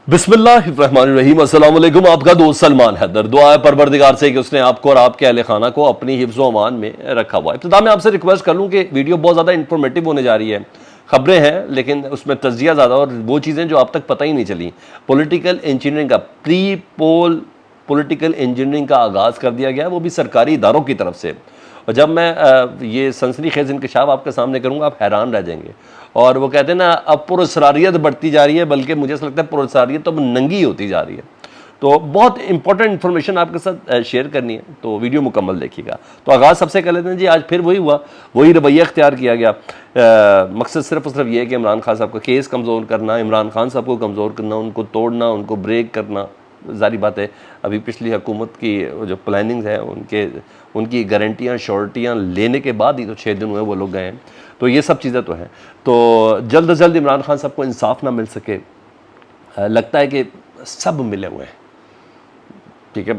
बिस्मिल्लाहिर्रहमानिर्रहीम। अस्सलाम वालेकुम। आपका दोस्त सलमान हैदर। दुआ है परवरदिगार से कि उसने आपको और आपके अहले खाना को अपनी हिफ्ज़ व अमान में रखा हुआ है। इब्तिदा में आपसे रिक्वेस्ट कर लूँ कि वीडियो बहुत ज़्यादा इंफॉर्मेटिव होने जा रही है। खबरें हैं लेकिन उसमें तज्जिया ज़्यादा और वो चीज़ें जो आप तक पता ही नहीं चली। पॉलिटिकल इंजीनियरिंग का प्री पोल पॉलिटिकल इंजीनियरिंग का आगाज़ कर दिया गया, वो भी सरकारी इदारों की तरफ से। और जब मैं ये सनसनीखेज़ इंकशाफ आपके सामने करूँगा आप हैरान रह जाएंगे। और वो कहते हैं ना, अब पुरस्कारियत बढ़ती जा रही है, बल्कि मुझे ऐसा लगता है पुरस्कारियत तो अब नंगी होती जा रही है। तो बहुत इंपॉर्टेंट इन्फॉर्मेशन आपके साथ शेयर करनी है, तो वीडियो मुकम्मल देखिएगा। तो आगाज़ सबसे कर लेते हैं जी। आज फिर वही हुआ, वही रवैया अख्तियार किया गया। मकसद सिर्फ और सिर्फ ये है कि इमरान खान साहब का केस कमज़ोर करना, इमरान खान साहब को कमज़ोर करना, उनको तोड़ना, उनको ब्रेक करना। ज़ाहिर बात है अभी पिछली हुकूमत की जो प्लानिंग्स है उनकी गारंटियाँ श्योरिटियाँ लेने के बाद ही तो 6 दिन हुए वो लोग गए हैं। तो ये सब चीज़ें तो हैं। तो जल्द से जल्द इमरान खान साहब को इंसाफ ना मिल सके, लगता है कि सब मिले हुए हैं। ठीक है,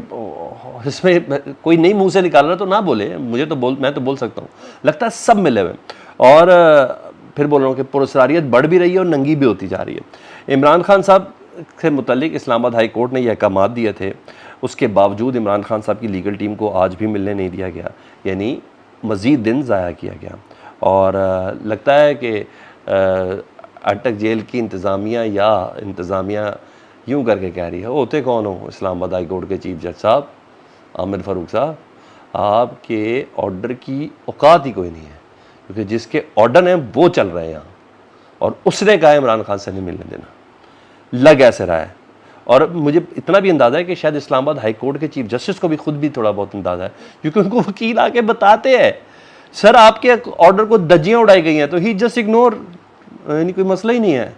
इसमें कोई नहीं मुंह से निकाल रहा तो ना बोले, मैं तो बोल सकता हूँ। लगता है सब मिले हुए हैं। और फिर बोल रहा हूँ कि पुरस्कारियत बढ़ भी रही है और नंगी भी होती जा रही है। इमरान खान साहब से मुतल्लिक इस्लामाबाद हाई कोर्ट ने यह अहकामात दिए थे, उसके बावजूद इमरान खान साहब की लीगल टीम को आज भी मिलने नहीं दिया गया, यानी मज़ीद दिन ज़ाया किया गया। और लगता है कि अटक जेल की इंतज़ामिया यूँ करके कह रही है, होते कौन हो इस्लामाबाद हाई कोर्ट के चीफ जज साहब आमिर फ़ारूक साहब, आपके ऑर्डर की औकात ही कोई नहीं है, क्योंकि जिसके ऑर्डर हैं वो चल रहे हैं यहाँ। और उसने कहा इमरान खान से नहीं मिलने देना, लग ऐसे रहा है। और मुझे इतना भी अंदाज़ा है कि शायद इस्लामाबाद हाई कोर्ट के चीफ जस्टिस को भी खुद भी थोड़ा बहुत अंदाज़ा है, क्योंकि उनको वकील आके बताते हैं सर आपके ऑर्डर को धज्जियाँ उड़ाई गई हैं, तो ही जस्ट इग्नोर, यानी कोई मसला ही नहीं है।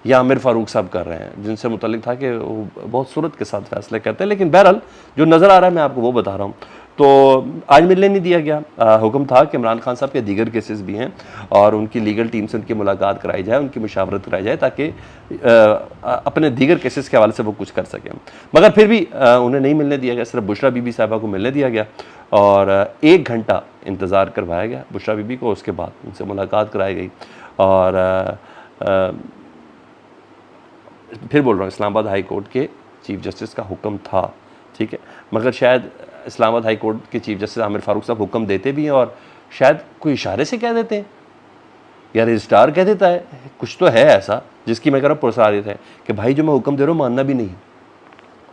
या आमिर फ़ारूक साहब कर रहे हैं, जिनसे मुतल्लिक था कि वो बहुत सूरत के साथ फैसले करते हैं। लेकिन बहरहाल जो नज़र आ रहा है मैं आपको वो बता रहा हूँ। तो आज मिलने नहीं दिया गया। हुक्म था कि इमरान खान साहब के दीगर केसेस भी हैं और उनकी लीगल टीम से उनकी मुलाकात कराई जाए, उनकी मुशावरत कराई जाए, ताकि अपने दीगर केसेस के हवाले से वो कुछ कर सकें। मगर फिर भी उन्हें नहीं मिलने दिया गया, सिर्फ बुशरा बीबी साहिबा को मिलने दिया गया और 1 घंटा इंतज़ार करवाया गया बुशरा बीबी को। उसके बाद उनसे मुलाकात कराई गई और फिर बोल रहा हूँ इस्लामाबाद हाई कोर्ट के चीफ जस्टिस का हुक्म था, ठीक है। मगर शायद इस्लामाबाद हाई कोर्ट के चीफ जस्टिस आमिर फ़ारूक साहब हुक्म देते भी हैं और शायद कोई इशारे से कह देते हैं या रजिस्ट्रार कह देता है, कुछ तो है ऐसा जिसकी मैं कह रहा हूँ पुरस्कारियत है कि भाई जो मैं हुक्म दे रहा हूँ मानना भी नहीं।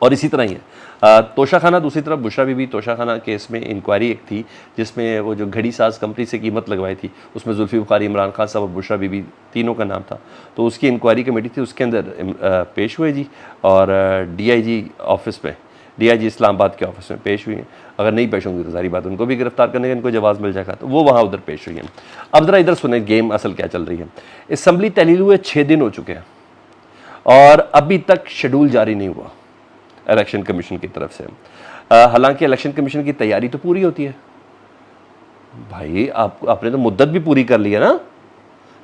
और इसी तरह ही है तोशा खाना, दूसरी तरफ बुशरा बीबी तोशा खाना केस में इंक्वायरी एक थी जिसमें वो जो घड़ी साज कंपनी से कीमत लगवाई थी, उसमें जुल्फी बुखारी, इमरान खान साहब और बुशरा बीबी तीनों का नाम था। तो उसकी इंक्वायरी कमेटी थी, उसके अंदर पेश हुए जी और DIG ऑफिस में, DIG इस्लामाबाद के ऑफिस में पेश हुई हैं। अगर नहीं पेश होंगी तो सारी बात उनको भी गिरफ्तार करने का इनको जवाब मिल जाएगा, तो वो वहाँ उधर पेश हुई हैं। अब ज़रा इधर सुने गेम असल क्या चल रही है। असम्बली तहलील हुए 6 दिन हो चुके हैं और अभी तक शेड्यूल जारी नहीं हुआ इलेक्शन कमीशन की तरफ से। हालांकि इलेक्शन कमीशन की तैयारी तो पूरी होती है भाई, आपने तो मुद्दत भी पूरी कर ली है ना।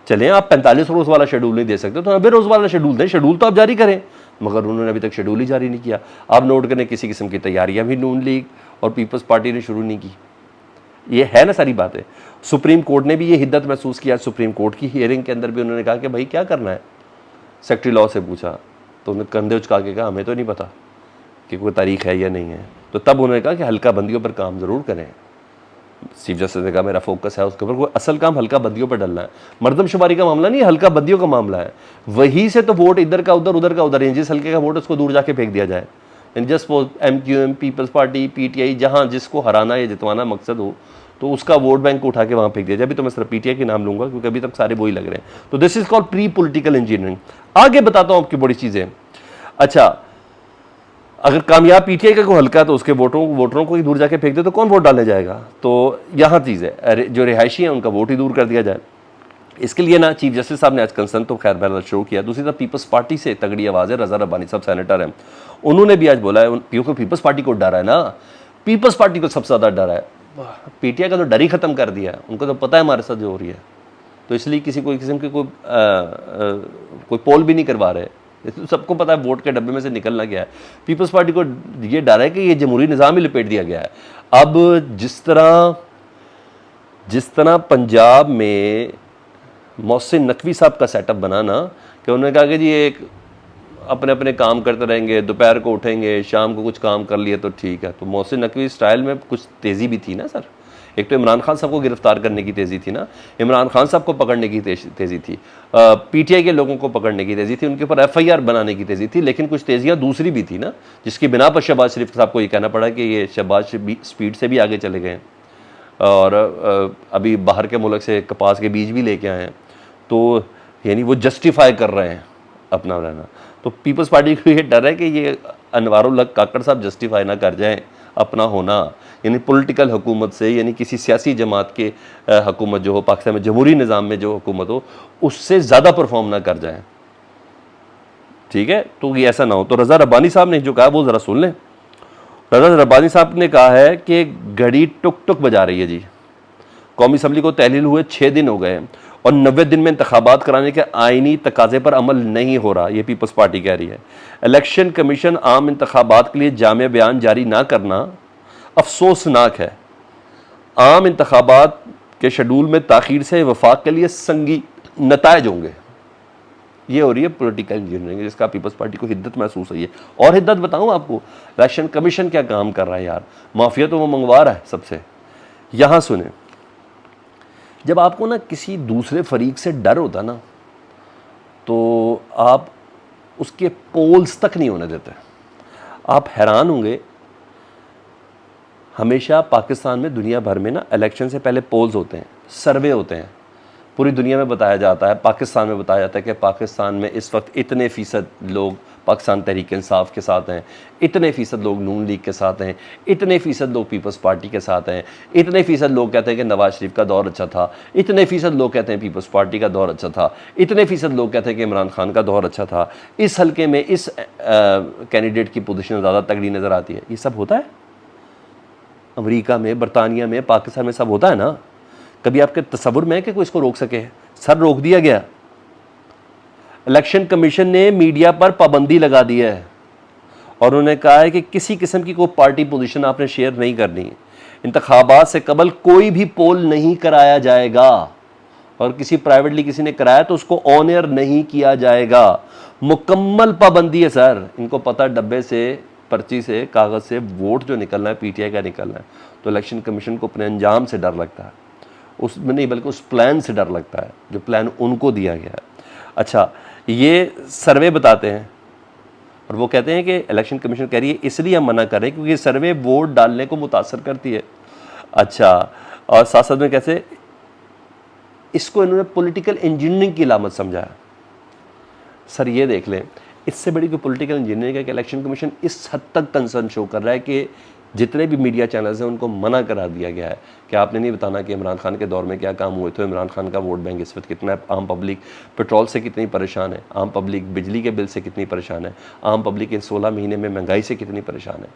चलें आप 45 रोज़ वाला शेड्यूल नहीं दे सकते तो 90 रोज़ वाला शेड्यूल दें, शेड्यूल तो आप जारी करें। मगर उन्होंने अभी तक शेड्यूल ही जारी नहीं किया। आप नोट करें किसी किस्म की तैयारियां भी नून लीग और पीपल्स पार्टी ने शुरू नहीं की। ये है ना सारी बातें। सुप्रीम कोर्ट ने भी ये हिद्दत महसूस किया। सुप्रीम कोर्ट की हियरिंग के अंदर भी उन्होंने कहा कि भाई क्या करना है। सेक्रेटरी लॉ से पूछा तो उन्होंने कंधे उचका के कहा हमें तो नहीं पता कि कोई तारीख है या नहीं है। तो तब उन्होंने कहा कि हल्का बंदियों पर काम ज़रूर करें। चीफ जस्टिस ने कहा मेरा फोकस है उसके ऊपर, कोई असल काम हल्का बंदियों पर डलना है। मर्दमशुमारी का मामला नहीं है, हल्का बंदियों का मामला है। वहीं से तो वोट इधर का उधर, उधर का उधर, जिस हल्के का वोट उसको दूर जाके फेंक दिया जाए। Just MQM, Peoples Party, PTI, जहाँ जिसको हराना या जितवाना मकसद हो तो उसका वोट बैंक उठा के वहाँ फेंक दिया जाए। अभी तो मैं सिर्फ PTI के नाम लूँगा क्योंकि अभी तक सारे वही लग रहे हैं। तो this is called pre political engineering. आगे बताता हूँ आपकी बड़ी चीज़ें। अच्छा, अगर कामयाब PTI का कोई हल्का है तो उसके वोटरों को ही दूर जाके फेंक दे तो कौन वोट डालने जाएगा। तो यहाँ चीज़ है, जो रिहायशी हैं उनका वोट ही दूर कर दिया जाए। इसके लिए ना चीफ जस्टिस साहब ने आज कंसर्न तो खैर बहरहाल शुरू किया। दूसरी तरफ पीपल्स पार्टी से तगड़ी आवाज़ है, रज़ा रब्बानी साहब सेनेटर हैं, उन्होंने भी आज बोला है क्योंकि पीपल्स पार्टी को डर है ना, पीपल्स पार्टी को सबसे ज़्यादा डर है। PTI का तो डर ही ख़त्म कर दिया है, उनको तो पता है हमारे साथ जो हो रही है, तो इसलिए कोई किस्म की कोई पोल भी नहीं करवा रहे। सबको पता है वोट के डब्बे में से निकलना क्या है। पीपल्स पार्टी को ये डर है कि ये जमहूरी निज़ाम ही लपेट दिया गया है। अब जिस तरह पंजाब में मोहसिन नकवी साहब का सेटअप बना ना, कि उन्होंने कहा कि जी एक अपने अपने काम करते रहेंगे, दोपहर को उठेंगे, शाम को कुछ काम कर लिए तो ठीक है। तो मोहसिन नकवी स्टाइल में कुछ तेज़ी भी थी ना सर। एक तो इमरान खान साहब को गिरफ्तार करने की तेज़ी थी ना, इमरान खान साहब को पकड़ने की तेज़ी थी, पीटीआई के लोगों को पकड़ने की तेज़ी थी, उनके ऊपर एफआईआर बनाने की तेज़ी थी। लेकिन कुछ तेज़ियाँ दूसरी भी थी ना, जिसकी बिना पर शहबाज शरीफ साहब को ये कहना पड़ा कि ये शहबाज स्पीड से भी आगे चले गए हैं और अभी बाहर के मुल्क से कपास के बीज भी लेके आए हैं। तो यानी वो जस्टिफाई कर रहे हैं अपना रहना। तो पीपल्स पार्टी को ये डर है कि ये अनवारुल हक काकड़ साहब जस्टिफाई ना कर जाएं अपना होना, यानी पॉलिटिकल हुकूमत से, यानी किसी सियासी जमात के हुकूमत जो हो पाकिस्तान में, जमहूरी निज़ाम में जो हुकूमत हो, उससे ज़्यादा परफॉर्म ना कर जाएं। ठीक है, तो ये ऐसा ना हो। तो रज़ा रब्बानी साहब ने जो कहा वो ज़रा सुन लें। रज़ा रब्बानी साहब ने कहा है कि घड़ी टुक टुक बजा रही है जी। कौमी असम्बली को तहलील हुए 6 दिन हो गए और 90 दिन में इंतखाबात कराने के आइनी तकाजे पर अमल नहीं हो रहा, ये पीपल्स पार्टी कह रही है। इलेक्शन कमीशन आम इंतखाबात के लिए जामे बयान जारी ना करना अफसोसनाक है। आम इंतखाबात के शेड्यूल में ताखीर से वफाक के लिए संगी नतायज होंगे। ये हो रही है पॉलिटिकल इंजीनियरिंग, जिसका पीपल्स पार्टी को हिद्दत महसूस हुई है। और हिद्दत बताऊं आपको, इलेक्शन कमीशन क्या काम कर रहा है यार, माफिया तो वो मंगवा रहा है सबसे। यहां सुने, जब आपको ना किसी दूसरे फरीक से डर होता ना, तो आप उसके पोल्स तक नहीं होने देते। आप हैरान होंगे, हमेशा पाकिस्तान में, दुनिया भर में ना, इलेक्शन से पहले पोल्स होते हैं, सर्वे होते हैं। पूरी दुनिया में बताया जाता है, पाकिस्तान में बताया जाता है कि पाकिस्तान में इस वक्त इतने फ़ीसद लोग पाकिस्तान तहरीक इंसाफ के साथ हैं, इतने फ़ीसद लोग नून लीग के साथ हैं, इतने फ़ीसद लोग पीपल्स पार्टी के साथ हैं, इतने फ़ीसद लोग कहते हैं कि नवाज शरीफ का दौर अच्छा था, इतने फ़ीसद लोग कहते हैं पीपल्स पार्टी का दौर अच्छा था, इतने फ़ीसद लोग कहते हैं कि इमरान खान का दौर अच्छा था, इस हल्के में इस कैंडिडेट की पोजीशन ज़्यादा तगड़ी नज़र आती है। ये सब होता है अमेरिका में, बरतानिया में, पाकिस्तान में, सब होता है ना। कभी आपके तसव्वुर में है कि कोई इसको रोक सके? सर, रोक दिया गया। इलेक्शन कमीशन ने मीडिया पर पाबंदी लगा दी है और उन्होंने कहा है कि किसी किस्म की कोई पार्टी पोजीशन आपने शेयर नहीं करनी। इंतखाबात से कबल कोई भी पोल नहीं कराया जाएगा और किसी प्राइवेटली किसी ने कराया तो उसको ऑन एयर नहीं किया जाएगा। मुकम्मल पाबंदी है सर। इनको पता, डब्बे से, पर्ची से, कागज़ से वोट जो निकलना है पीटीआई का निकलना है। तो इलेक्शन कमीशन को अपने अंजाम से डर लगता है, उसमें नहीं बल्कि उस प्लान से डर लगता है जो प्लान उनको दिया गया है। अच्छा, ये सर्वे बताते हैं और वो कहते हैं कि इलेक्शन कमीशन कह रही है इसलिए हम मना कर रहे हैं क्योंकि सर्वे वोट डालने को मुतासर करती है। अच्छा, और साथ साथ में कैसे इसको इन्होंने पॉलिटिकल इंजीनियरिंग की अलामत समझाया। सर, ये देख लें, इससे बड़ी कोई पॉलिटिकल इंजीनियरिंग है कि इलेक्शन कमीशन इस हद तक कंसर्न शो कर रहा है कि जितने भी मीडिया चैनल्स हैं उनको मना करा दिया गया है कि आपने नहीं बताना कि इमरान खान के दौर में क्या काम हुए थे, इमरान खान का वोट बैंक इस वक्त कितना है, आम पब्लिक पेट्रोल से कितनी परेशान है, आम पब्लिक बिजली के बिल से कितनी परेशान है, आम पब्लिक इन 16 महीने में महंगाई से कितनी परेशान है।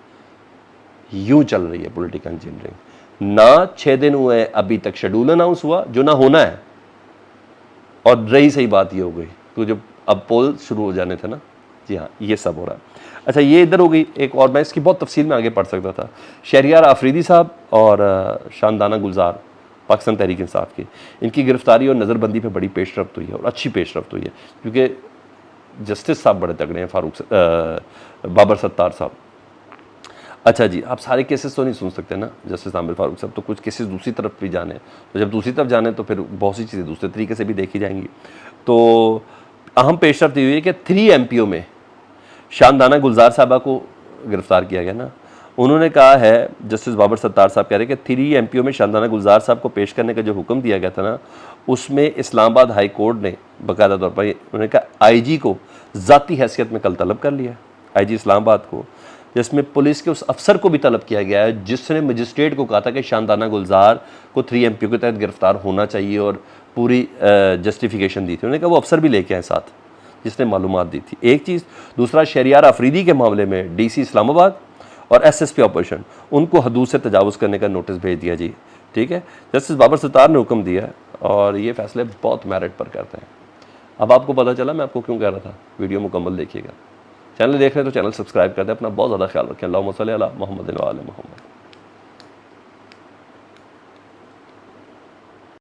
यूँ चल रही है पॉलिटिकल इंजीनियरिंग। ना 6 दिन हुए अभी तक शेड्यूल अनाउंस हुआ जो ना होना है, और रही सही बात ये हो गई तो जब अब पोल शुरू हो जाने थे ना, जी हाँ, ये सब हो रहा है। अच्छा, ये इधर हो गई एक और, मैं इसकी बहुत तफसील में आगे पढ़ सकता था। शहरियार आफरीदी साहब और शानदाना गुलजार पाकिस्तान तहरीक इंसाफ की, इनकी गिरफ्तारी और नज़रबंदी पे बड़ी पेशरफ्त हुई है और अच्छी पेशरफ्त हुई है क्योंकि जस्टिस साहब बड़े तगड़े हैं, बाबर सत्तार साहब। अच्छा जी, आप सारे केसेस तो नहीं सुन सकते ना जस्टिस आमिर फारूक साहब, तो कुछ केसेस दूसरी तरफ भी जाने, तो जब दूसरी तरफ जाने तो फिर बहुत सी चीज़ें दूसरे तरीके से भी देखी जाएंगी। तो अहम पेशरफ्त हुई है कि 3 MPO में शानदाना गुलजार साहबा को गिरफ्तार किया गया ना। उन्होंने कहा है, जस्टिस बाबर सत्तार साहब कह रहे हैं कि 3 MPO में शानदाना गुलजार साहब को पेश करने का जो हुक्म दिया गया था ना, उसमें इस्लामाबाद हाई कोर्ट ने बाकायदा तौर पर उन्होंने कहा IG को ज़ाती हैसियत में कल तलब कर लिया, IG इस्लामाबाद को, जिसमें पुलिस के उस अफसर को भी तलब किया गया है जिसने मजिस्ट्रेट को कहा था कि शानदाना गुलजार को 3 MPO के तहत गिरफ्तार होना चाहिए और पूरी जस्टिफिकेशन दी थी। उन्होंने कहा वो अफसर भी लेके आए साथ जिसने मालूमात दी थी। एक चीज़। दूसरा, शहरियार आफरीदी के मामले में DC इस्लामाबाद और SSP ऑपरेशन, उनको हदूद से तजावुज़ करने का नोटिस भेज दिया जी। ठीक है, जस्टिस बाबर सत्तार ने हुक्म दिया है और ये फैसले बहुत मेरिट पर करते हैं। अब आपको पता चला मैं आपको क्यों कह रहा था, वीडियो मुकम्मल देखिएगा। चैनल देख रहे हैं तो चैनल सब्सक्राइब कर दें। अपना बहुत ज़्यादा ख्याल रखें। अल्लाहुम्मा सल्ली अला मुहम्मद व आले मुहम्मद।